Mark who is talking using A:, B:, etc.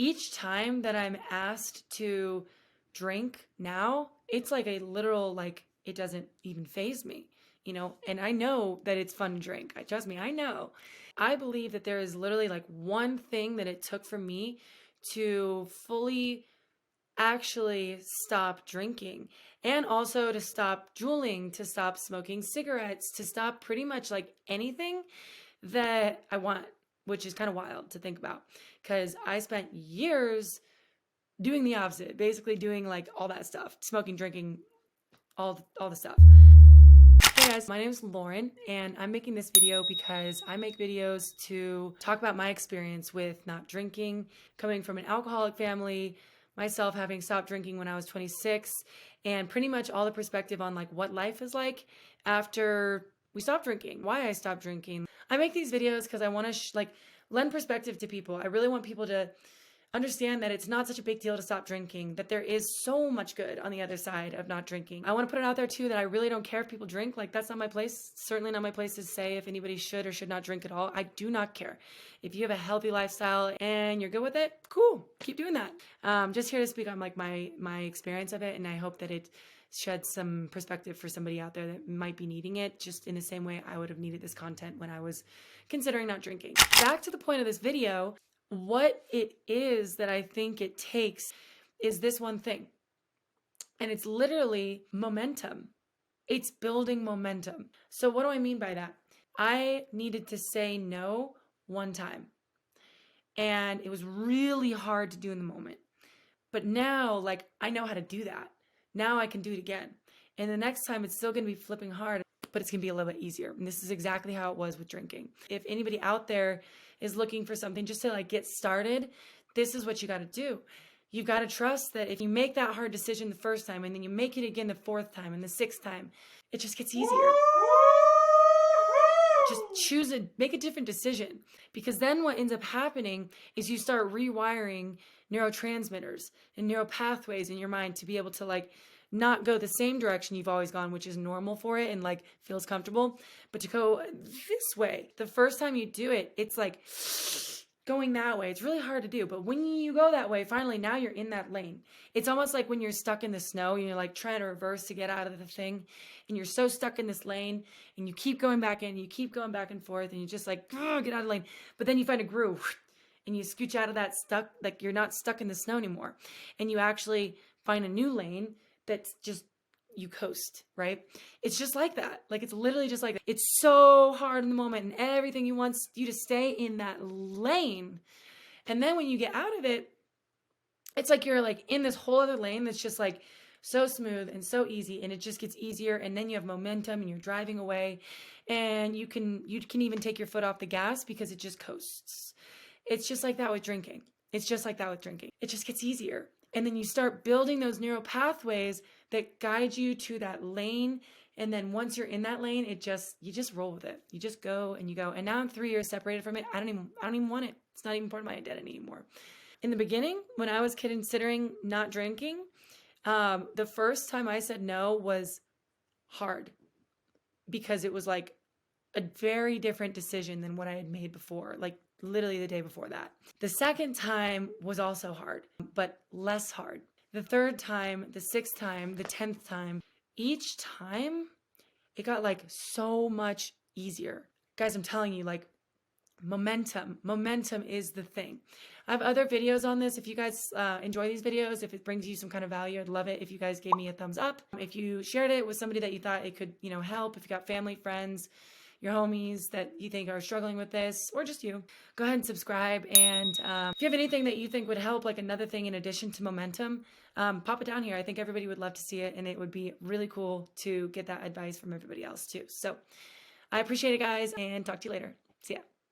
A: each time that I'm asked to drink now, it's like a literal, like, it doesn't even faze me, and I know that it's fun to drink. Trust me, I know. I believe that there is literally like one thing that it took for me to fully actually stop drinking, and also to stop juuling, to stop smoking cigarettes, to stop pretty much like anything that I want, which is kind of wild to think about because I spent years doing the opposite, basically doing like all that stuff, smoking, drinking, all the stuff. Hey guys, my name is Lauren and I'm making this video because I make videos to talk about my experience with not drinking, coming from an alcoholic family, myself having stopped drinking when I was 26, and pretty much all the perspective on like what life is like after we stopped drinking, why I stopped drinking. I make these videos because I want to lend perspective to people. I really want people to understand that it's not such a big deal to stop drinking, that there is so much good on the other side of not drinking. I want to put it out there too that I really don't care if people drink. Like, that's not my place. Certainly not my place to say if anybody should or should not drink at all. I do not care. If you have a healthy lifestyle and you're good with it, cool, keep doing that. Just here to speak on like my experience of it, and I hope that it sheds some perspective for somebody out there that might be needing it, just in the same way I would have needed this content when I was considering not drinking. Back to the point of this video. What it is that I think it takes is this one thing, and it's literally momentum. It's building momentum. So what do I mean by that? I needed to say no one time, and it was really hard to do in the moment. But now, like, I know how to do that. Now I can do it again. And the next time it's still going to be flipping hard, but it's going to be a little bit easier. And this is exactly how it was with drinking. If anybody out there is looking for something just to like get started, this is what you got to do. You've got to trust that if you make that hard decision the first time and then you make it again the fourth time and the sixth time, it just gets easier. Just make a different decision, because then what ends up happening is you start rewiring neurotransmitters and neural pathways in your mind to be able to like not go the same direction you've always gone, which is normal for it and like feels comfortable, but to go this way. The first time you do it, it's like going that way. It's really hard to do, but when you go that way, finally, now you're in that lane. It's almost like when you're stuck in the snow and you're like trying to reverse to get out of the thing, and you're so stuck in this lane and you keep going back in, you keep going back and forth, and you just like, get out of the lane. But then you find a groove and you scooch out of that stuck, like you're not stuck in the snow anymore. And you actually find a new lane that's just, you coast, right? It's just like that. Like, it's literally just like that. It's so hard in the moment and everything you want you to stay in that lane. And then when you get out of it, it's like you're like in this whole other lane that's just like so smooth and so easy, and it just gets easier. And then you have momentum and you're driving away, and you can even take your foot off the gas because it just coasts. It's just like that with drinking. It's just like that with drinking. It just gets easier. And then you start building those neural pathways that guide you to that lane. And then once you're in that lane, you just roll with it. You just go and you go. And now I'm 3 years separated from it. I don't even want it. It's not even part of my identity anymore. In the beginning, when I was considering not drinking, the first time I said no was hard, because it was like a very different decision than what I had made before, like literally the day before that. The second time was also hard, but less hard. The third time, the sixth time, the 10th time, each time it got like so much easier. Guys, I'm telling you, like, momentum is the thing. I have other videos on this. If you guys enjoy these videos, if it brings you some kind of value, I'd love it if you guys gave me a thumbs up. If you shared it with somebody that you thought it could, help, if you got family, friends, your homies that you think are struggling with this, or just you, go ahead and subscribe. And if you have anything that you think would help, like another thing in addition to momentum, pop it down here. I think everybody would love to see it, and it would be really cool to get that advice from everybody else too. So I appreciate it, guys, and talk to you later. See ya.